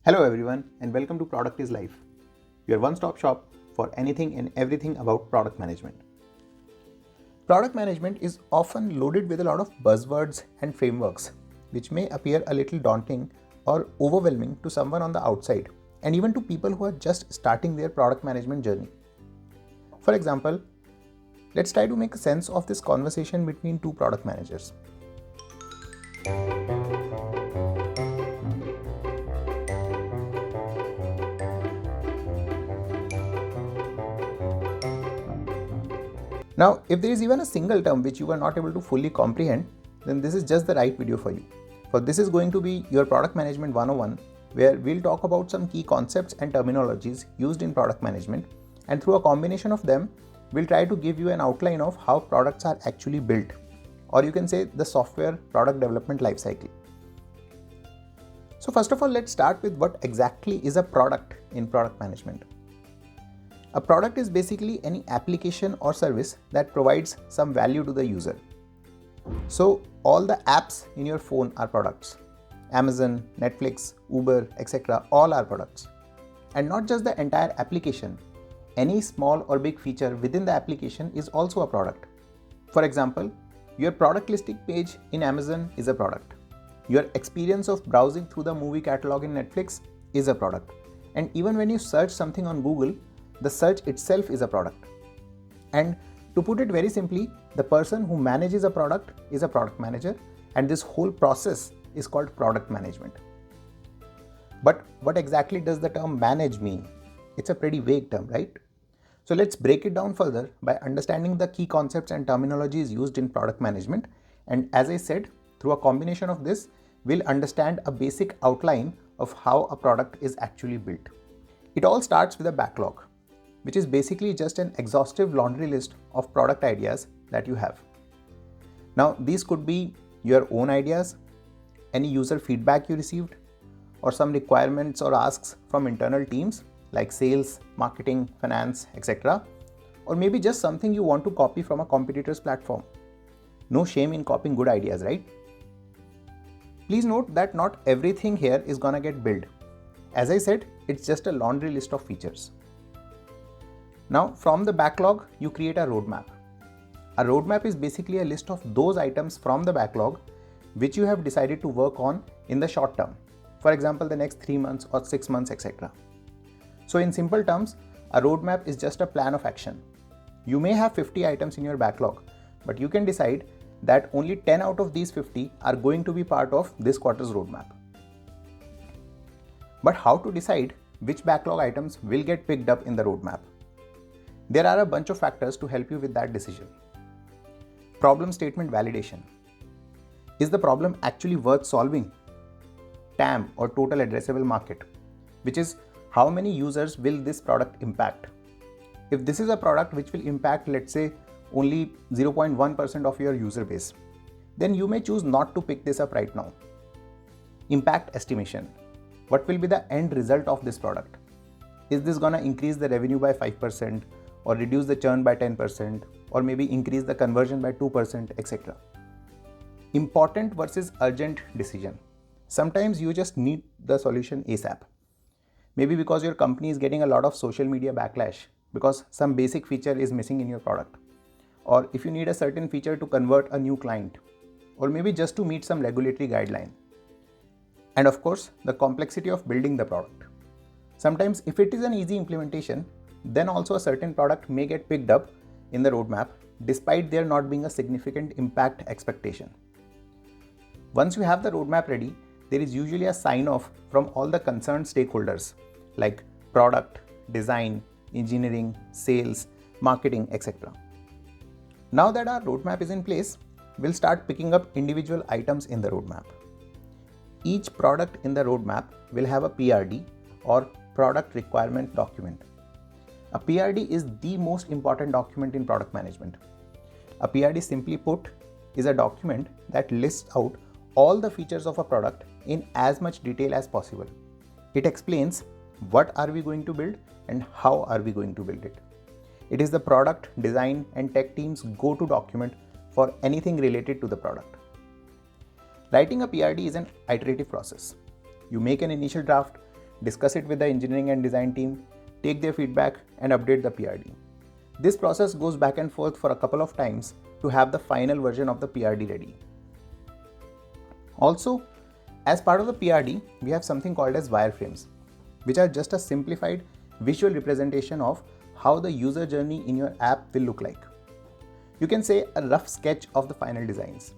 Hello everyone and welcome to Product is Life, your one-stop shop for anything and everything about product management. Product management is often loaded with a lot of buzzwords and frameworks which may appear a little daunting or overwhelming to someone on the outside and even to people who are just starting their product management journey. For example, let's try to make sense of this conversation between two product managers. Now, if there is even a single term which you are not able to fully comprehend, then this is just the right video for you. For this is going to be your product management 101, where we'll talk about some key concepts and terminologies used in product management, and through a combination of them, we'll try to give you an outline of how products are actually built, or you can say the software product development lifecycle. So first of all, let's start with what exactly is a product in product management. A product is basically any application or service that provides some value to the user. So all the apps in your phone are products. Amazon, Netflix, Uber, etc. all are products. And not just the entire application. Any small or big feature within the application is also a product. For example, your product listing page in Amazon is a product. Your experience of browsing through the movie catalog in Netflix is a product. And even when you search something on Google, the search itself is a product. And to put it very simply, the person who manages a product is a product manager, and this whole process is called product management. But what exactly does the term manage mean? It's a pretty vague term, right? So let's break it down further by understanding the key concepts and terminologies used in product management. And as I said, through a combination of this, we'll understand a basic outline of how a product is actually built. It all starts with a backlog, which is basically just an exhaustive laundry list of product ideas that you have. Now, these could be your own ideas, any user feedback you received, or some requirements or asks from internal teams like sales, marketing, finance, etc. Or maybe just something you want to copy from a competitor's platform. No shame in copying good ideas, right? Please note that not everything here is gonna get built. As I said, it's just a laundry list of features. Now, from the backlog, you create a roadmap. A roadmap is basically a list of those items from the backlog which you have decided to work on in the short term. For example, the next 3 months or 6 months, etc. So in simple terms, a roadmap is just a plan of action. You may have 50 items in your backlog, but you can decide that only 10 out of these 50 are going to be part of this quarter's roadmap. But how to decide which backlog items will get picked up in the roadmap? There are a bunch of factors to help you with that decision. Problem statement validation. Is the problem actually worth solving? TAM, or total addressable market, which is how many users will this product impact? If this is a product which will impact, let's say, only 0.1% of your user base, then you may choose not to pick this up right now. Impact estimation. What will be the end result of this product? Is this gonna increase the revenue by 5%? Or reduce the churn by 10%, or maybe increase the conversion by 2%, etc. Important versus urgent decision. Sometimes you just need the solution ASAP. Maybe because your company is getting a lot of social media backlash because some basic feature is missing in your product. Or if you need a certain feature to convert a new client, or maybe just to meet some regulatory guideline. And of course, the complexity of building the product. Sometimes if it is an easy implementation, then also a certain product may get picked up in the roadmap despite there not being a significant impact expectation. Once you have the roadmap ready, there is usually a sign-off from all the concerned stakeholders like product, design, engineering, sales, marketing, etc. Now that our roadmap is in place, we'll start picking up individual items in the roadmap. Each product in the roadmap will have a PRD, or product requirement document. A PRD is the most important document in product management. A PRD, simply put, is a document that lists out all the features of a product in as much detail as possible. It explains what are we going to build and how are we going to build it. It is the product, design, and tech team's go-to document for anything related to the product. Writing a PRD is an iterative process. You make an initial draft, discuss it with the engineering and design team, take their feedback and update the PRD. This process goes back and forth for a couple of times to have the final version of the PRD ready. Also, as part of the PRD, we have something called as wireframes, which are just a simplified visual representation of how the user journey in your app will look like. You can say a rough sketch of the final designs.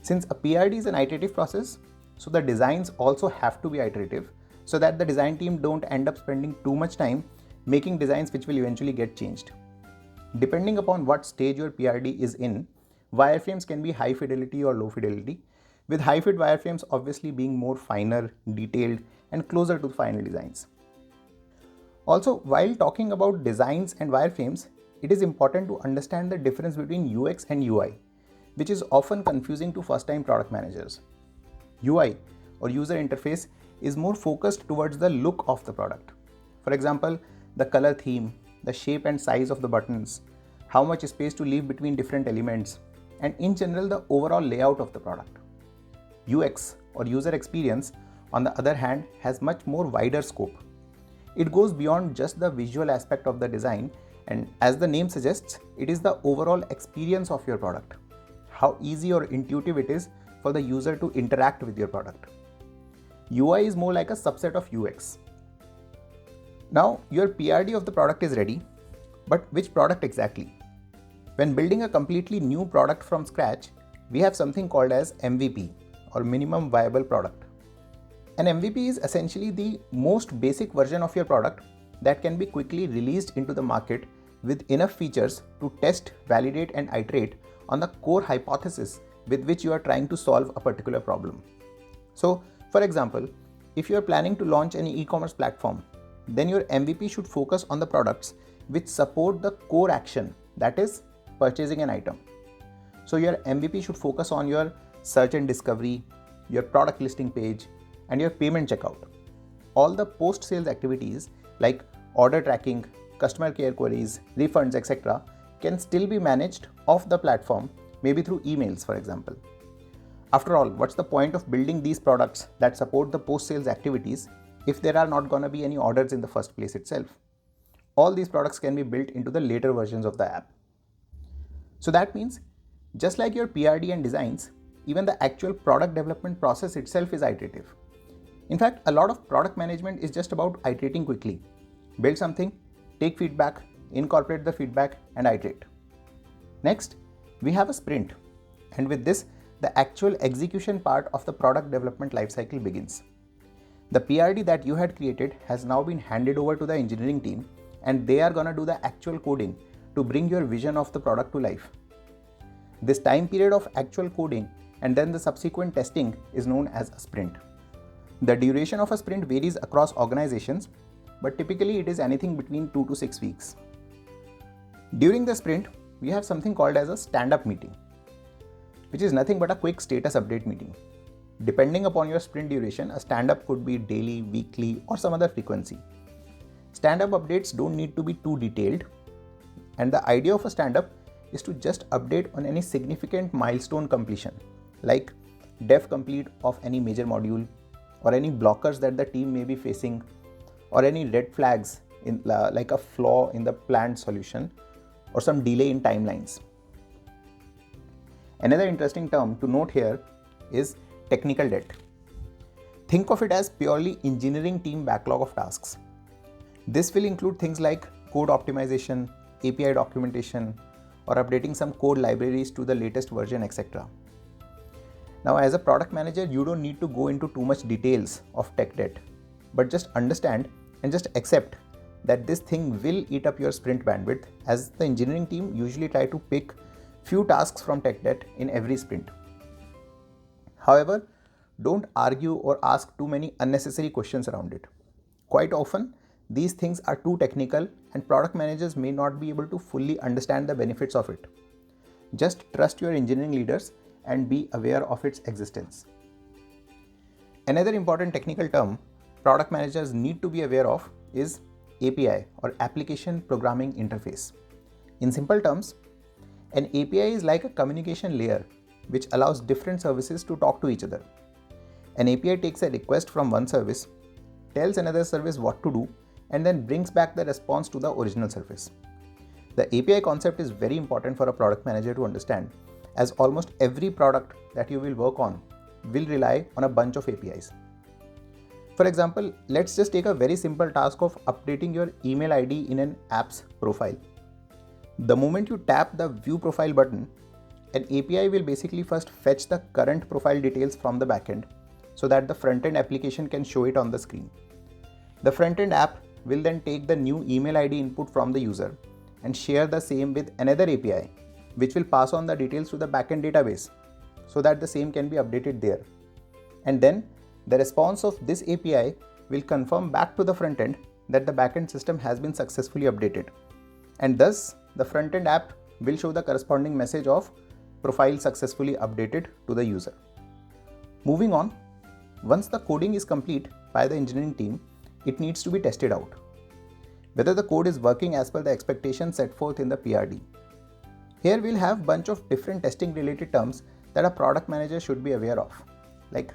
Since a PRD is an iterative process, so the designs also have to be iterative so that the design team don't end up spending too much time making designs which will eventually get changed. Depending upon what stage your PRD is in, wireframes can be high fidelity or low fidelity, with high fit wireframes obviously being more finer, detailed and closer to the final designs. Also, while talking about designs and wireframes, it is important to understand the difference between UX and UI, which is often confusing to first-time product managers. UI or user interface is more focused towards the look of the product. For example, the color theme, the shape and size of the buttons, how much space to leave between different elements, and in general the overall layout of the product. UX or user experience, on the other hand, has much more wider scope. It goes beyond just the visual aspect of the design, and as the name suggests, it is the overall experience of your product. How easy or intuitive it is for the user to interact with your product. UI is more like a subset of UX. Now, your PRD of the product is ready, but which product exactly? When building a completely new product from scratch, we have something called as MVP or minimum viable product. An MVP is essentially the most basic version of your product that can be quickly released into the market with enough features to test, validate and iterate on the core hypothesis with which you are trying to solve a particular problem. So, for example, if you are planning to launch any e-commerce platform, then your MVP should focus on the products which support the core action, that is, purchasing an item. So your MVP should focus on your search and discovery, your product listing page, and your payment checkout. All the post-sales activities like order tracking, customer care queries, refunds, etc. can still be managed off the platform, maybe through emails, for example. After all, what's the point of building these products that support the post-sales activities if there are not going to be any orders in the first place itself? All these products can be built into the later versions of the app. So that means, just like your PRD and designs, even the actual product development process itself is iterative. In fact, a lot of product management is just about iterating quickly. Build something, take feedback, incorporate the feedback, and iterate. Next, we have a sprint. And with this, the actual execution part of the product development lifecycle begins. The PRD that you had created has now been handed over to the engineering team, and they are gonna do the actual coding to bring your vision of the product to life. This time period of actual coding and then the subsequent testing is known as a sprint. The duration of a sprint varies across organizations, but typically it is anything between 2 to 6 weeks. During the sprint, we have something called as a stand-up meeting, which is nothing but a quick status update meeting. Depending upon your sprint duration, a stand-up could be daily, weekly, or some other frequency. Stand-up updates don't need to be too detailed, and the idea of a stand-up is to just update on any significant milestone completion, like dev complete of any major module, or any blockers that the team may be facing, or any red flags in like a flaw in the planned solution, or some delay in timelines. Another interesting term to note here is technical debt. Think of it as purely engineering team backlog of tasks. This will include things like code optimization, API documentation, or updating some code libraries to the latest version, etc. Now, as a product manager, you don't need to go into too much details of tech debt, but just understand and just accept that this thing will eat up your sprint bandwidth, as the engineering team usually try to pick few tasks from tech debt in every sprint. However, don't argue or ask too many unnecessary questions around it. Quite often, these things are too technical and product managers may not be able to fully understand the benefits of it. Just trust your engineering leaders and be aware of its existence. Another important technical term product managers need to be aware of is API or Application Programming Interface. In simple terms, an API is like a communication layer which allows different services to talk to each other. An API takes a request from one service, tells another service what to do, and then brings back the response to the original service. The API concept is very important for a product manager to understand, as almost every product that you will work on will rely on a bunch of APIs. For example, let's just take a very simple task of updating your email ID in an app's profile. The moment you tap the View Profile button, an API will basically first fetch the current profile details from the backend so that the front-end application can show it on the screen. The front-end app will then take the new email ID input from the user and share the same with another API, which will pass on the details to the backend database so that the same can be updated there. And then the response of this API will confirm back to the front end that the backend system has been successfully updated. And thus, the front-end app will show the corresponding message of profile successfully updated to the user. Moving on, once the coding is complete by the engineering team, it needs to be tested out, whether the code is working as per the expectations set forth in the PRD. Here we'll have a bunch of different testing related terms that a product manager should be aware of, like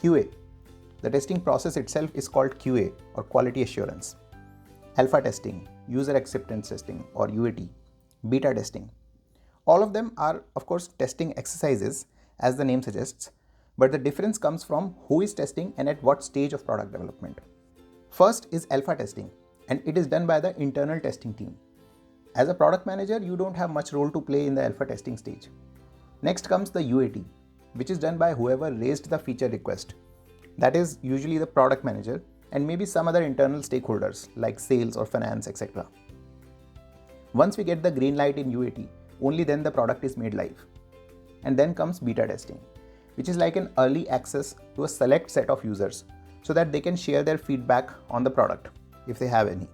QA. The testing process itself is called QA or quality assurance. Alpha testing, user acceptance testing or UAT, beta testing. All of them are of course testing exercises as the name suggests, but the difference comes from who is testing and at what stage of product development. First is alpha testing, and it is done by the internal testing team. As a product manager, you don't have much role to play in the alpha testing stage. Next comes the UAT, which is done by whoever raised the feature request. That is usually the product manager and maybe some other internal stakeholders like sales or finance, etc. Once we get the green light in UAT, only then the product is made live. And then comes beta testing, which is like an early access to a select set of users so that they can share their feedback on the product if they have any.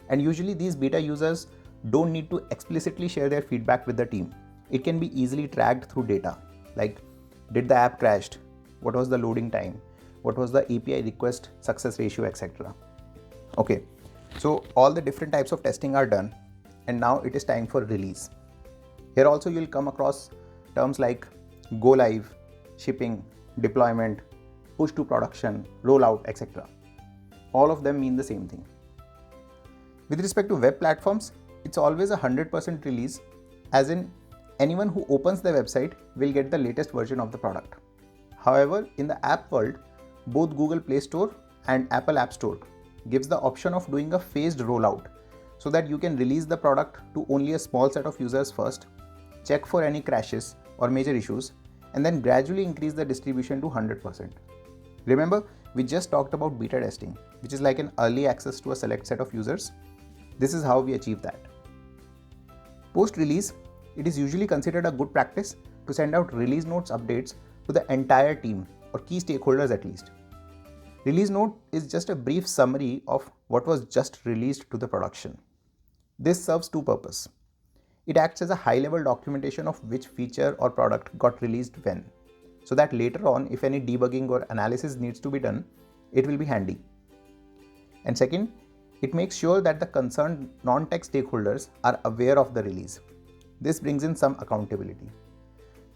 And usually these beta users don't need to explicitly share their feedback with the team. It can be easily tracked through data, like did the app crashed, what was the loading time, what was the API request success ratio, etc. Okay, so all the different types of testing are done, and now it is time for release. Here also you'll come across terms like go live, shipping, deployment, push to production, rollout, etc. All of them mean the same thing. With respect to web platforms, it's always 100% release, as in anyone who opens the website will get the latest version of the product. However, in the app world, both Google Play Store and Apple App Store gives the option of doing a phased rollout so that you can release the product to only a small set of users first, check for any crashes or major issues, and then gradually increase the distribution to 100%. Remember, we just talked about beta testing, which is like an early access to a select set of users. This is how we achieve that. Post-release, it is usually considered a good practice to send out release notes updates to the entire team or key stakeholders at least. Release note is just a brief summary of what was just released to the production. This serves two purposes. It acts as a high-level documentation of which feature or product got released when, so that later on, if any debugging or analysis needs to be done, it will be handy. And second, it makes sure that the concerned non-tech stakeholders are aware of the release. This brings in some accountability.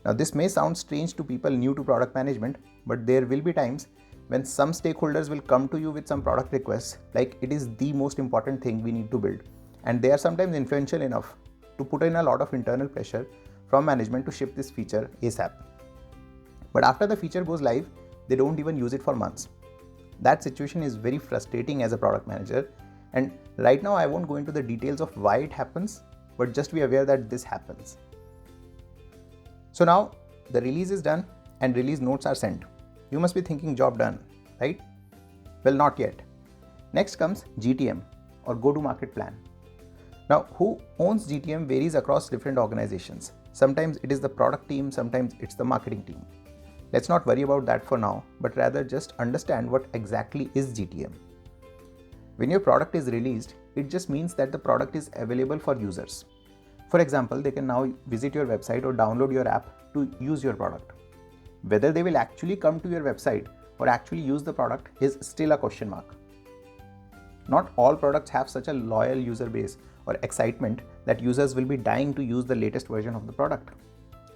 Now, this may sound strange to people new to product management, but there will be times when some stakeholders will come to you with some product requests, like it is the most important thing we need to build, and they are sometimes influential enough to put in a lot of internal pressure from management to ship this feature ASAP. But after the feature goes live, they don't even use it for months. That situation is very frustrating as a product manager, and right now I won't go into the details of why it happens, but just be aware that this happens. So now the release is done and release notes are sent. You must be thinking job done, right? Well, not yet. Next comes GTM or go-to-market plan. Now, who owns GTM varies across different organizations. Sometimes it is the product team, sometimes it's the marketing team. Let's not worry about that for now, but rather just understand what exactly is GTM. When your product is released, it just means that the product is available for users. For example, they can now visit your website or download your app to use your product. Whether they will actually come to your website or actually use the product is still a question mark. Not all products have such a loyal user base or excitement that users will be dying to use the latest version of the product.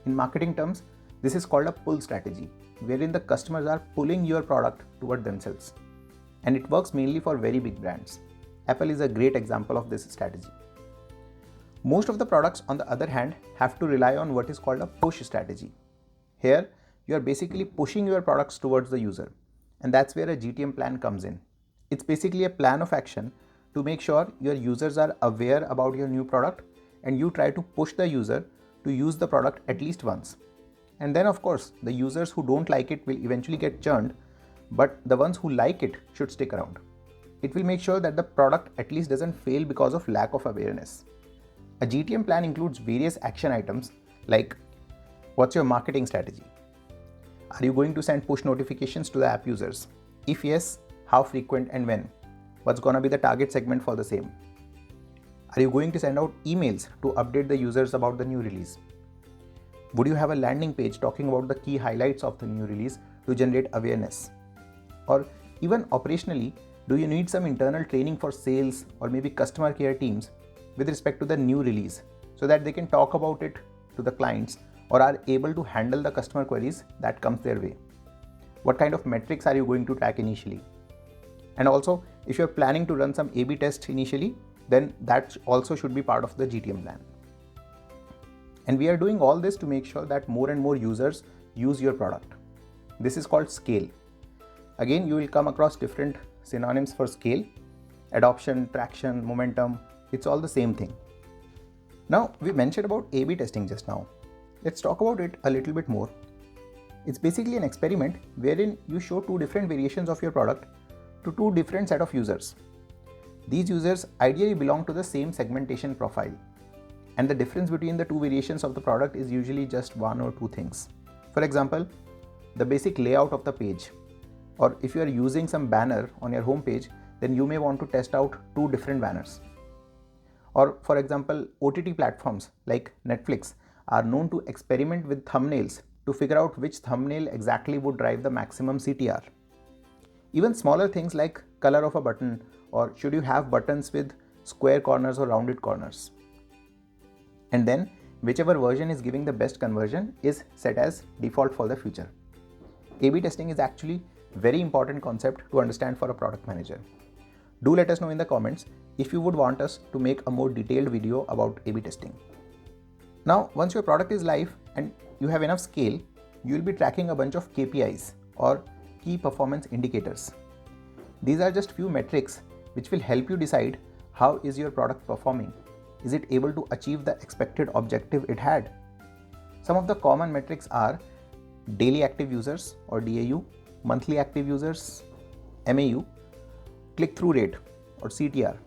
In marketing terms, this is called a pull strategy, wherein the customers are pulling your product toward themselves. and it works mainly for very big brands. Apple is a great example of this strategy. Most of the products, on the other hand, have to rely on what is called a push strategy. Here, you are basically pushing your products towards the user, and that's where a GTM plan comes in. It's basically a plan of action to make sure your users are aware about your new product, and you try to push the user to use the product at least once. And then of course, the users who don't like it will eventually get churned, but the ones who like it should stick around. It will make sure that the product at least doesn't fail because of lack of awareness. A GTM plan includes various action items like, what's your marketing strategy? Are you going to send push notifications to the app users? If yes, how frequent and when? What's gonna be the target segment for the same? Are you going to send out emails to update the users about the new release? Would you have a landing page talking about the key highlights of the new release to generate awareness? Or even operationally, do you need some internal training for sales or maybe customer care teams with respect to the new release so that they can talk about it to the clients or are able to handle the customer queries that comes their way? What kind of metrics are you going to track initially? And also, if you're planning to run some A/B tests initially, then that also should be part of the GTM plan. And we are doing all this to make sure that more and more users use your product. This is called scale. Again, you will come across different synonyms for scale: adoption, traction, momentum. It's all the same thing. Now, we mentioned about A/B testing just now. Let's talk about it a little bit more. It's basically an experiment wherein you show two different variations of your product to two different set of users. These users ideally belong to the same segmentation profile, and the difference between the two variations of the product is usually just one or two things. For example, the basic layout of the page, or if you are using some banner on your home page, then you may want to test out two different banners. Or for example, OTT platforms like Netflix are known to experiment with thumbnails to figure out which thumbnail exactly would drive the maximum CTR. Even smaller things like color of a button, or should you have buttons with square corners or rounded corners. And then whichever version is giving the best conversion is set as default for the future. A/B testing is actually a very important concept to understand for a product manager. Do let us know in the comments if you would want us to make a more detailed video about A/B testing. Now, once your product is live and you have enough scale, you will be tracking a bunch of KPIs or key performance indicators. These are just few metrics which will help you decide how is your product performing. Is it able to achieve the expected objective it had? Some of the common metrics are daily active users or DAU, monthly active users, MAU, click-through rate or CTR,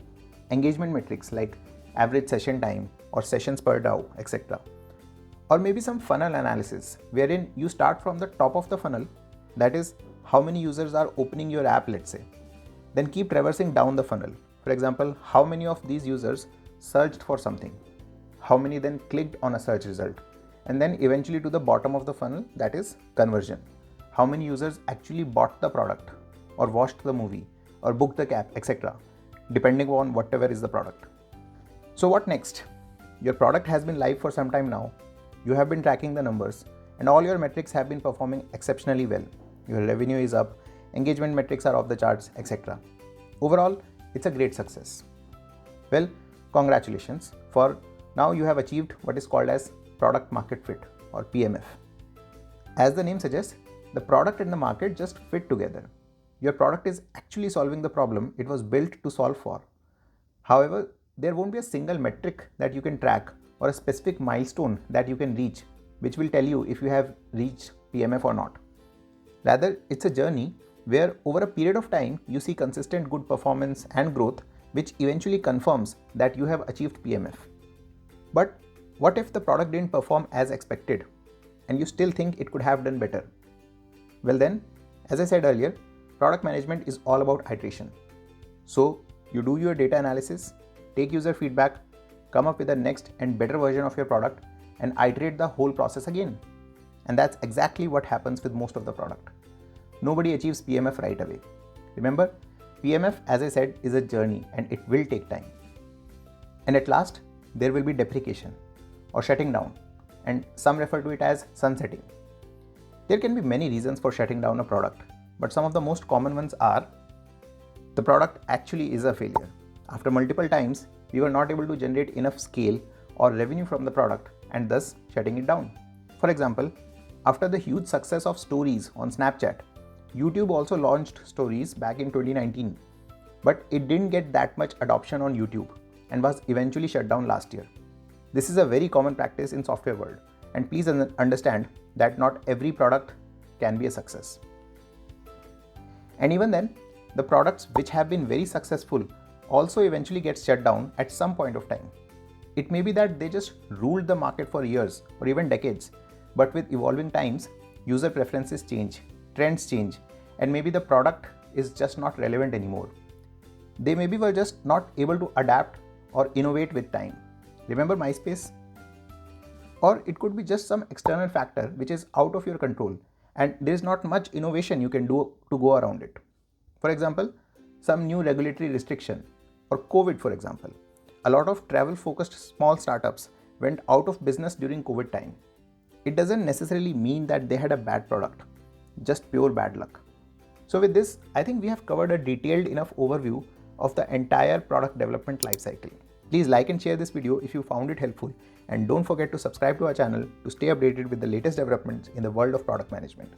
engagement metrics like average session time or sessions per DAU, etc. Or maybe some funnel analysis wherein you start from the top of the funnel, that is how many users are opening your app, let's say. Then keep traversing down the funnel. For example, how many of these users searched for something? How many then clicked on a search result? And then eventually to the bottom of the funnel, that is conversion. How many users actually bought the product or watched the movie or booked the cab, etc. depending on whatever is the product. So what next? Your product has been live for some time now. You have been tracking the numbers and all your metrics have been performing exceptionally well. Your revenue is up, engagement metrics are off the charts, etc. Overall, it's a great success. Well, congratulations, for now you have achieved what is called as product market fit or PMF. As the name suggests, the product and the market just fit together. Your product is actually solving the problem it was built to solve for. However, there won't be a single metric that you can track or a specific milestone that you can reach, which will tell you if you have reached PMF or not. Rather, it's a journey where over a period of time, you see consistent good performance and growth, which eventually confirms that you have achieved PMF. But what if the product didn't perform as expected and you still think it could have done better? Well then, as I said earlier, product management is all about iteration. So you do your data analysis, take user feedback, come up with the next and better version of your product and iterate the whole process again. And that's exactly what happens with most of the product. Nobody achieves PMF right away. Remember, PMF, as I said, is a journey and it will take time. And at last, there will be deprecation or shutting down, and some refer to it as sunsetting. There can be many reasons for shutting down a product, but some of the most common ones are the product actually is a failure. After multiple times, we were not able to generate enough scale or revenue from the product and thus shutting it down. For example, after the huge success of stories on Snapchat, YouTube also launched stories back in 2019, but it didn't get that much adoption on YouTube and was eventually shut down last year. This is a very common practice in software world, and please understand that not every product can be a success. And even then, the products which have been very successful also eventually get shut down at some point of time. It may be that they just ruled the market for years or even decades, but with evolving times, user preferences change, trends change, and maybe the product is just not relevant anymore. They maybe were just not able to adapt or innovate with time. Remember MySpace? Or it could be just some external factor which is out of your control and there is not much innovation you can do to go around it. For example, some new regulatory restriction or COVID, for example. A lot of travel focused small startups went out of business during COVID time. It doesn't necessarily mean that they had a bad product, just pure bad luck. So with this, I think we have covered a detailed enough overview of the entire product development lifecycle. Please like and share this video if you found it helpful, and don't forget to subscribe to our channel to stay updated with the latest developments in the world of product management.